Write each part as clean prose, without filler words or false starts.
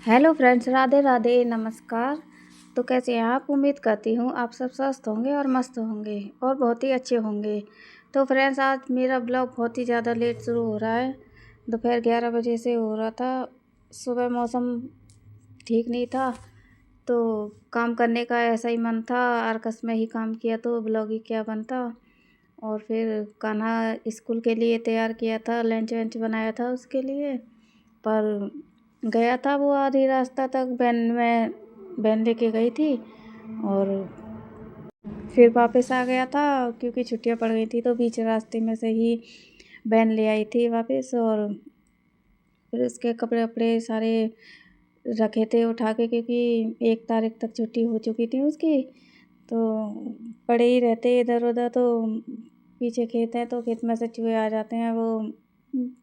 Hello friends, Radhe Radhe, नमस्कार। तो कैसे हैं आप? उम्मीद करती हूँ आप सब स्वस्थ होंगे और मस्त होंगे और बहुत ही अच्छे होंगे। तो फ्रेंड्स, आज मेरा ब्लॉग बहुत ही ज़्यादा लेट शुरू हो रहा है। दोपहर 11 बजे से हो रहा था। सुबह मौसम ठीक नहीं था तो काम करने का ऐसा ही मन था। आर्कस में ही काम किया तो ब्लॉग ही क्या बनता। और फिर कान्हा स्कूल के लिए तैयार किया था, लंच वंच बनाया था उसके लिए। पर गया था वो आधी रास्ता तक, वैन लेके गई थी और फिर वापस आ गया था क्योंकि छुट्टियां पड़ गई थी। तो बीच रास्ते में से ही वैन ले आई थी वापस। और फिर उसके कपड़े वपड़े सारे रखे थे उठा के, क्योंकि 1 तारीख तक छुट्टी हो चुकी थी उसकी। तो पड़े ही रहते इधर उधर। तो पीछे खेत है तो खेत में से चूहे आ जाते हैं। वो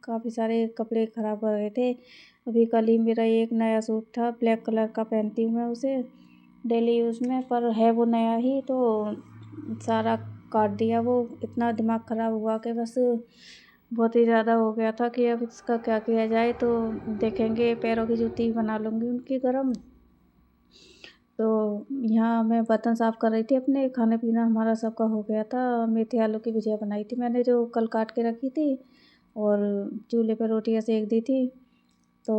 काफ़ी सारे कपड़े ख़राब कर गए थे। अभी कल ही मेरा एक नया सूट था, ब्लैक कलर का, पहनती हूँ मैं उसे डेली यूज़ में, पर है वो नया ही। तो सारा काट दिया वो। इतना दिमाग ख़राब हुआ कि बस बहुत ही ज़्यादा हो गया था कि अब इसका क्या किया जाए। तो देखेंगे, पैरों की जूती बना लूँगी उनकी गर्म। तो यहाँ मैं बर्तन साफ़ कर रही थी अपने। खाने पीना हमारा सबका हो गया था। मेथी आलू की भुजिया बनाई थी मैंने, जो कल काट के रखी थी, और चूल्हे पर रोटियाँ सेक दी थी। तो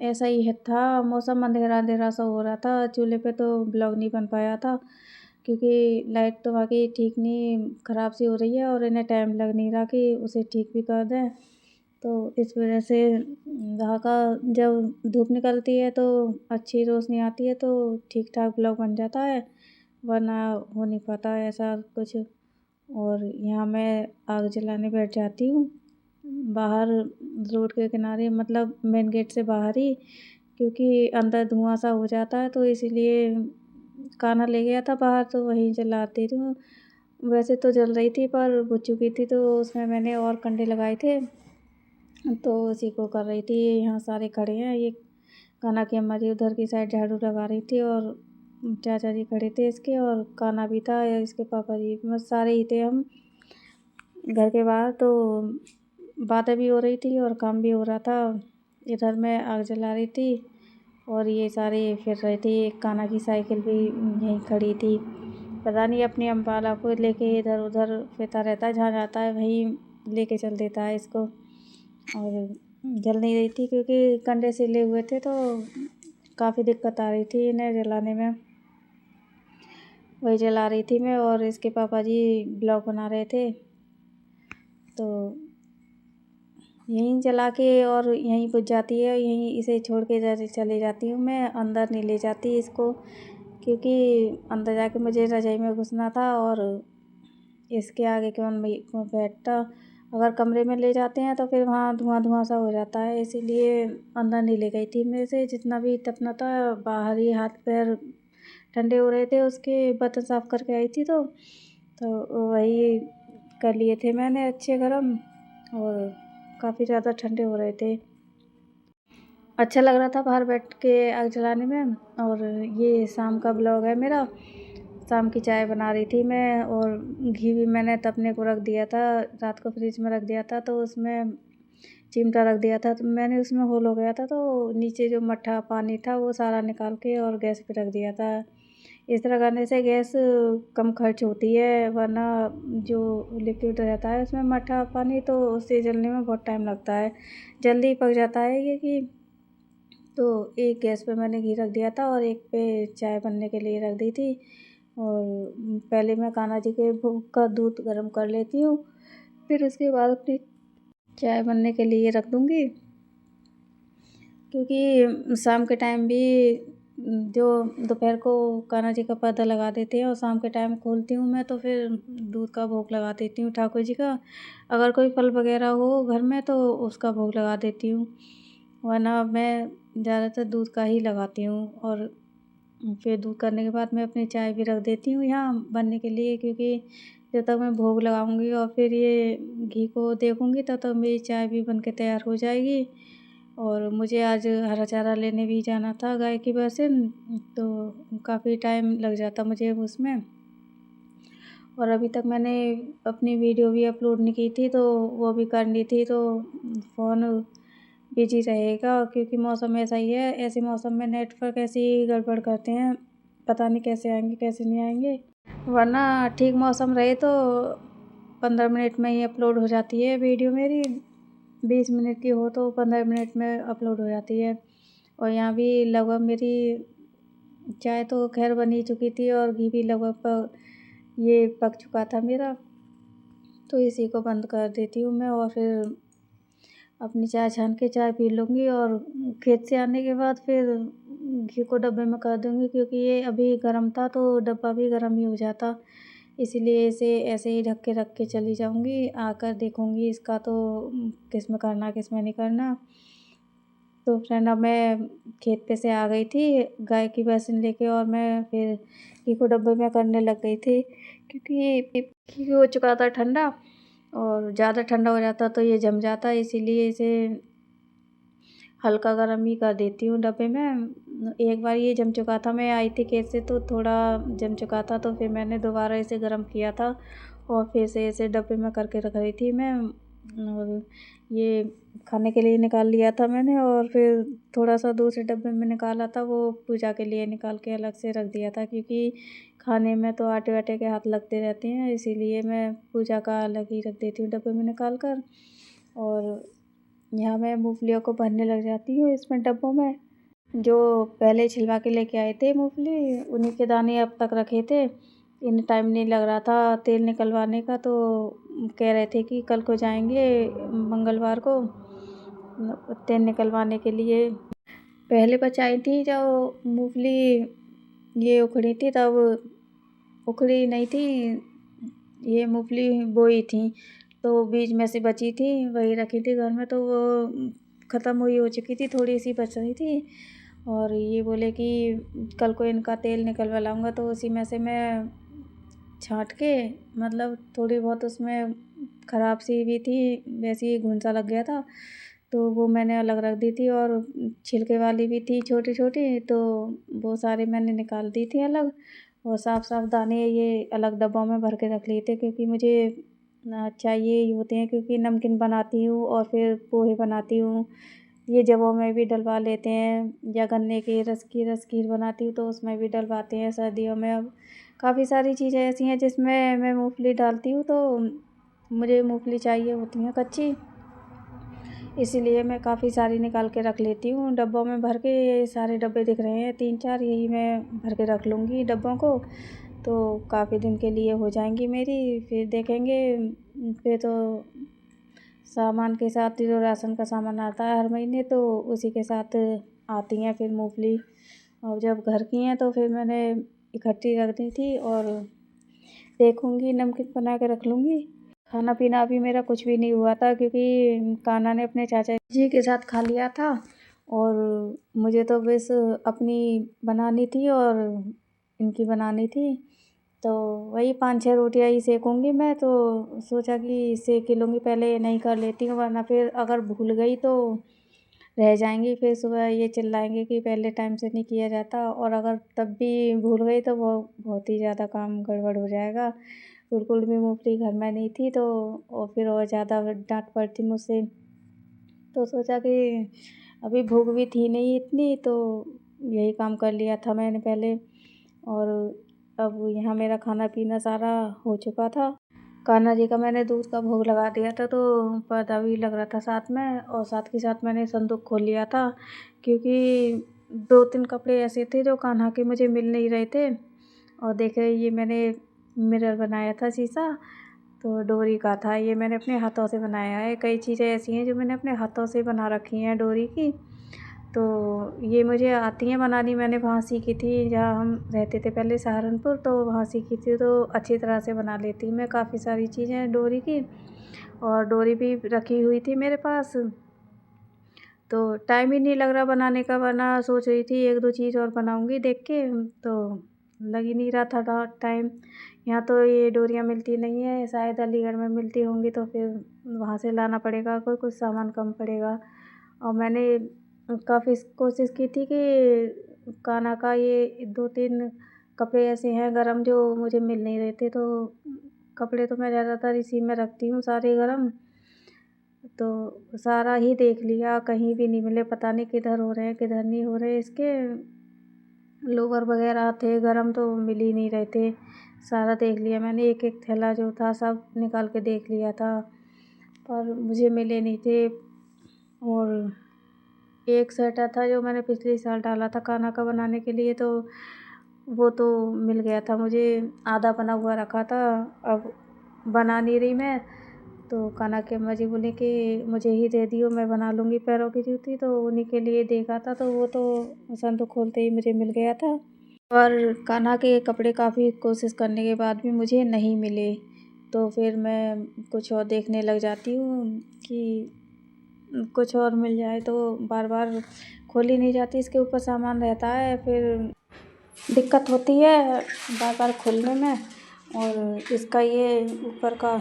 ऐसा ही है था, मौसम अंधेरा अंधेरा सा हो रहा था। चूल्हे पे तो ब्लॉग नहीं बन पाया था क्योंकि लाइट तो वाकई ठीक नहीं, ख़राब सी हो रही है और इन्हें टाइम लग नहीं रहा कि उसे ठीक भी कर दें। तो इस वजह से वहाँ का, जब धूप निकलती है तो अच्छी रोशनी आती है तो ठीक ठाक ब्लॉग बन जाता है, वरना हो नहीं पाता ऐसा कुछ। और यहाँ मैं आग जलाने बैठ जाती हूँ बाहर, रोड के किनारे, मतलब मेन गेट से बाहर ही, क्योंकि अंदर धुआं सा हो जाता है। तो इसीलिए कान्हा ले गया था बाहर तो वहीं जलाती हूँ। वैसे तो जल रही थी पर बुझ चुकी थी, तो उसमें मैंने और कंडे लगाए थे तो उसी को कर रही थी। यहाँ सारे खड़े हैं, ये कान्हा की अम्मा जी उधर की साइड झाड़ू लगा रही थी और चाचा जी खड़े थे इसके, और कान्हा भी था, इसके पापा जी, बस सारे ही थे हम घर के बाहर। तो बातें भी हो रही थी और काम भी हो रहा था। इधर मैं आग जला रही थी और ये सारे फिर रहे थे। एक कान्हा की साइकिल भी यहीं खड़ी थी। पता नहीं अपनी अम्बाला को लेके इधर उधर फिरता रहता है, जहाँ जाता है वहीं लेके चल देता है इसको। और जल नहीं रही थी क्योंकि कंडे सिले हुए थे तो काफ़ी दिक्कत आ रही थी इन्हें जलाने में। वही जला रही थी मैं, और इसके पापा जी ब्लॉग बना रहे थे। तो यहीं जला के और यहीं बुझ जाती है, यहीं इसे छोड़ के चले जाती हूँ मैं। अंदर नहीं ले जाती इसको क्योंकि अंदर जाके मुझे रज़ाई में घुसना था और इसके आगे कौन बैठता। अगर कमरे में ले जाते हैं तो फिर वहाँ धुआं धुआं सा हो जाता है, इसीलिए अंदर नहीं ले गई थी। मेरे से जितना भी तपना था, बाहर ही हाथ पैर ठंडे हो रहे थे, उसके बर्तन साफ़ करके आई थी तो वही कर लिए थे मैंने अच्छे गरम, और काफ़ी ज़्यादा ठंडे हो रहे थे। अच्छा लग रहा था बाहर बैठ के आग जलाने में। और ये शाम का ब्लॉग है मेरा। शाम की चाय बना रही थी मैं, और घी भी मैंने तपने को रख दिया था, रात को फ्रिज में रख दिया था। तो उसमें चिमटा रख दिया था, तो मैंने उसमें होल हो गया था, तो नीचे जो मट्ठा पानी था वो सारा निकाल के और गैस पे रख दिया था। इस तरह करने से गैस कम खर्च होती है, वरना जो लिक्विड रहता है उसमें मट्ठा पानी, तो उससे जलने में बहुत टाइम लगता है, जल्दी पक जाता है ये कि। तो एक गैस पे मैंने घी रख दिया था और एक पे चाय बनने के लिए रख दी थी। और पहले मैं कान्हा जी के भोग का दूध गर्म कर लेती हूँ, फिर उसके बाद अपनी चाय बनने के लिए रख दूँगी। क्योंकि शाम के टाइम भी जो दोपहर को कान्हा जी का पर्दा लगा देते हैं और शाम के टाइम खोलती हूँ मैं, तो फिर दूध का भोग लगा देती हूँ ठाकुर जी का। अगर कोई फल वगैरह हो घर में तो उसका भोग लगा देती हूँ, वरना मैं ज़्यादातर दूध का ही लगाती हूँ। और फिर दूध करने के बाद मैं अपनी चाय भी रख देती हूँ यहाँ बनने के लिए, क्योंकि जब तक मैं भोग लगाऊंगी और फिर ये घी को देखूंगी तब तक मेरी चाय भी बन के तैयार हो जाएगी। और मुझे आज हरा चारा लेने भी जाना था गाय की बरसिन, तो काफ़ी टाइम लग जाता मुझे उसमें। और अभी तक मैंने अपनी वीडियो भी अपलोड नहीं की थी, तो वो भी करनी थी। तो फ़ोन बिजी रहेगा, क्योंकि मौसम ऐसा ही है। ऐसे मौसम में नेटवर्क ऐसे ही गड़बड़ करते हैं, पता नहीं कैसे आएंगे कैसे नहीं आएंगे। वरना ठीक मौसम रहे तो 15 मिनट में ही अपलोड हो जाती है वीडियो मेरी। 20 मिनट की हो तो 15 मिनट में अपलोड हो जाती है। और यहाँ भी लगभग मेरी चाय तो खैर बन ही चुकी थी और घी भी लगभग ये पक चुका था मेरा। तो इसी को बंद कर देती हूँ मैं और फिर अपनी चाय छान के चाय पी लूँगी। और खेत से आने के बाद फिर घी को डब्बे में कर दूँगी, क्योंकि ये अभी गर्म था तो डब्बा भी गर्म ही हो जाता। इसीलिए इसे ऐसे ही ढक के रख के चली जाऊँगी। आकर देखूँगी इसका तो किस में करना किस में नहीं करना। तो फ्रेंड अब मैं खेत पे से आ गई थी गाय की वैक्सीन लेके, और मैं फिर घी को डब्बे में करने लग गई थी, क्योंकि घी हो चुका था ठंडा और ज़्यादा ठंडा हो जाता तो ये जम जाता। इसीलिए इसे हल्का गर्म ही कर देती हूँ डब्बे में। एक बार ये जम चुका था, मैं आई थी खेत से तो थोड़ा जम चुका था, तो फिर मैंने दोबारा इसे गर्म किया था और फिर से इसे डब्बे में करके रख रही थी मैं। और ये खाने के लिए निकाल लिया था मैंने, और फिर थोड़ा सा दूसरे डब्बे में निकाला था, वो पूजा के लिए निकाल के अलग से रख दिया था, क्योंकि खाने में तो आटे वाटे के हाथ लगते रहते हैं। इसीलिए मैं पूजा का अलग ही रख देती हूँ डब्बे में निकाल कर। और यहाँ मैं मूँगफलियों को भरने लग जाती हूँ इसमें डब्बों में। जो पहले छिलवा के लेके आए थे मूँगफली, उन्हीं के दाने अब तक रखे थे। इन्हें टाइम नहीं लग रहा था तेल निकलवाने का, तो कह रहे थे कि कल को जाएंगे मंगलवार को तेल निकलवाने के लिए। पहले बचाई थी जब मूँगफली ये उखड़ी थी, तब उखड़ी नहीं थी, ये मूँगफली बोई थी तो बीज में से बची थी, वही रखी थी घर में, तो वो ख़त्म हुई हो चुकी थी, थोड़ी सी बच रही थी। और ये बोले कि कल को इनका तेल निकलवा लाऊंगा, तो उसी में से मैं छाँट के, मतलब थोड़ी बहुत उसमें ख़राब सी भी थी, वैसे ही घुन-सा लग गया था, तो वो मैंने अलग रख दी थी। और छिलके वाली भी थी छोटी-छोटी, तो वो सारी मैंने निकाल दी थी अलग। और साफ-साफ दाने ये अलग डब्बों में भर के रख लिए थे, क्योंकि मुझे चाहिए ही होते हैं, क्योंकि नमकीन बनाती हूँ और फिर पोहे बनाती हूँ। ये जवों में भी डलवा लेते हैं, या गन्ने के रस की खीर बनाती हूँ तो उसमें भी डलवाते हैं सर्दियों में। अब काफ़ी सारी चीज़ें ऐसी हैं जिसमें मैं मूँगफली डालती हूँ, तो मुझे मूँगफली चाहिए होती हैं कच्ची। इसीलिए मैं काफ़ी सारी निकाल के रख लेती हूँ डब्बों में भर के। ये सारे डब्बे दिख रहे हैं 3-4, यही मैं भर के रख लूँगी डब्बों को, तो काफ़ी दिन के लिए हो जाएंगी मेरी। फिर देखेंगे, फिर तो सामान के साथ जो राशन का सामान आता है हर महीने, तो उसी के साथ आती हैं फिर मूँगफली। और जब घर की हैं तो फिर मैंने इकट्ठी रख दी थी, और देखूँगी नमकीन बना के रख लूँगी। खाना पीना अभी मेरा कुछ भी नहीं हुआ था, क्योंकि कान्हा ने अपने चाचा जी के साथ खा लिया था, और मुझे तो बस अपनी बनानी थी और इनकी बनानी थी। तो वही 5-6 रोटियाँ ही सेकूँगी मैं, तो सोचा कि सेक ही लूँगी, पहले नहीं कर लेती हूँ, वरना फिर अगर भूल गई तो रह जाएंगी। फिर सुबह ये चिल्लाएंगे कि पहले टाइम से नहीं किया जाता, और अगर तब भी भूल गई तो वो बहुत ही ज़्यादा काम गड़बड़ हो जाएगा। बिल्कुल भी मूँगफली घर में नहीं थी, तो और फिर और ज़्यादा डांट पड़ती मुझसे। तो सोचा कि अभी भूख भी थी नहीं इतनी, तो यही काम कर लिया था मैंने पहले। और अब यहाँ मेरा खाना पीना सारा हो चुका था। कान्हा जी का मैंने दूध का भोग लगा दिया था, तो पर्दा भी लग रहा था साथ में, और साथ के साथ मैंने संदूक खोल लिया था, क्योंकि 2-3 कपड़े ऐसे थे जो कान्हा के मुझे मिल नहीं रहे थे। और देखे, ये मैंने मिरर बनाया था शीशा, तो डोरी का था, ये मैंने अपने हाथों से बनाया है। कई चीज़ें ऐसी हैं जो मैंने अपने हाथों से बना रखी हैं डोरी की, तो ये मुझे आती हैं बनानी। मैंने वहाँ सीखी थी जहाँ हम रहते थे पहले, सहारनपुर, तो वहाँ सीखी थी, तो अच्छी तरह से बना लेती हूँ मैं काफ़ी सारी चीज़ें डोरी की। और डोरी भी रखी हुई थी मेरे पास, तो टाइम ही नहीं लग रहा बनाने का, वरना सोच रही थी 1-2 चीज़ और बनाऊँगी देख के, तो लग ही नहीं रहा था टाइम। यहाँ तो ये डोरियाँ मिलती नहीं है, शायद अलीगढ़ में मिलती होंगी, तो फिर वहाँ से लाना पड़ेगा, कुछ सामान कम पड़ेगा। और मैंने काफ़ी कोशिश की थी कि कान्हा का ये 2-3 कपड़े ऐसे हैं गरम जो मुझे मिल नहीं रहे थे, तो कपड़े तो मैं ज़्यादातर इसी में रखती हूँ सारे गरम। तो सारा ही देख लिया, कहीं भी नहीं मिले, पता नहीं किधर हो रहे हैं किधर नहीं हो रहे। इसके लोवर वगैरह थे गरम तो मिल ही नहीं रहे थे। सारा देख लिया मैंने, एक एक थैला जो था सब निकाल के देख लिया था, पर मुझे मिले नहीं थे। और एक स्वेटर था जो मैंने पिछले साल डाला था कान्हा का बनाने के लिए, तो वो तो मिल गया था मुझे, आधा बना हुआ रखा था। अब बना नहीं रही मैं, तो कान्हा के अम्मा जी बोले कि मुझे ही दे दियो, मैं बना लूँगी पैरों की जूती। तो उन्हीं के लिए देखा था, तो वो तो संदूक खोलते ही मुझे मिल गया था। और कान्हा के कपड़े काफ़ी कोशिश करने के बाद भी मुझे नहीं मिले, तो फिर मैं कुछ और देखने लग जाती हूँ कि कुछ और मिल जाए। तो बार बार खोली नहीं जाती, इसके ऊपर सामान रहता है, फिर दिक्कत होती है बार बार खोलने में। और इसका ये ऊपर का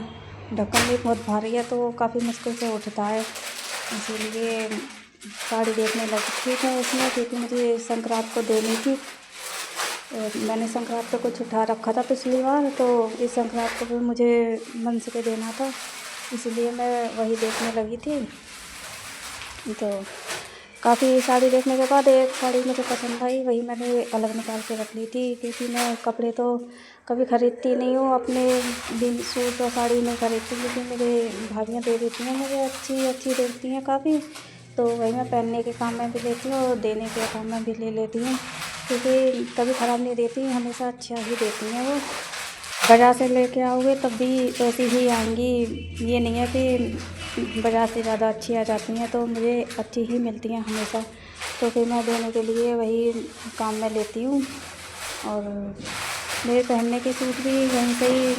ढक्कन भी बहुत भारी है, तो काफ़ी मुश्किल से उठता है। इसीलिए साड़ी देखने लगी थी मैं इसमें, क्योंकि मुझे संक्रांत को देनी थी। और मैंने संक्रांत पे कुछ उठा रखा था पिछली बार, तो इस संक्रांत को भी मुझे मन से देना था, इसलिए मैं वही देखने लगी थी। तो काफ़ी साड़ी देखने के बाद एक साड़ी मुझे पसंद आई, वही मैंने अलग निकाल के रख ली थी, क्योंकि मैं कपड़े तो कभी ख़रीदती नहीं हूँ, अपने दिन सूट और साड़ी नहीं खरीदती, लेकिन मेरे भाभियाँ दे देती हैं मुझे, अच्छी अच्छी देती हैं काफ़ी। तो वही मैं पहनने के काम में भी लेती हूँ और देने के काम में भी ले लेती हूँ, क्योंकि कभी ख़राब नहीं देती, हमेशा अच्छा ही देती हैं वो। बाज़ार से लेके आओगे तब भी ऐसी ही आएंगी, ये नहीं है कि बाज़ार से ज़्यादा अच्छी आ जाती हैं, तो मुझे अच्छी ही मिलती हैं हमेशा। तो फिर मैं देने के लिए वही काम में लेती हूँ। और मेरे पहनने के सूट भी वहीं से ही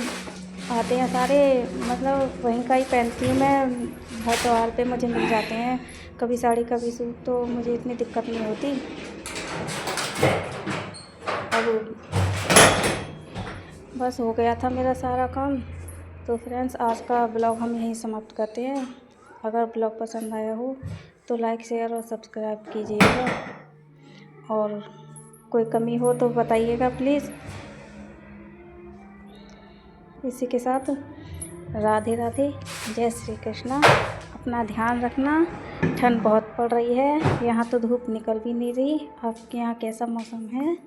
आते हैं सारे, मतलब वहीं का ही पहनती हूँ मैं। हर त्योहार पे मुझे मिल जाते हैं, कभी साड़ी कभी सूट, तो मुझे इतनी दिक्कत नहीं होती। अब बस हो गया था मेरा सारा काम। तो फ्रेंड्स, आज का ब्लॉग हम यहीं समाप्त करते हैं। अगर ब्लॉग पसंद आया हो तो लाइक शेयर और सब्सक्राइब कीजिएगा, और कोई कमी हो तो बताइएगा प्लीज़। इसी के साथ राधे राधे, जय श्री कृष्णा। अपना ध्यान रखना, ठंड बहुत पड़ रही है, यहाँ तो धूप निकल भी नहीं रही। आपके यहाँ कैसा मौसम है?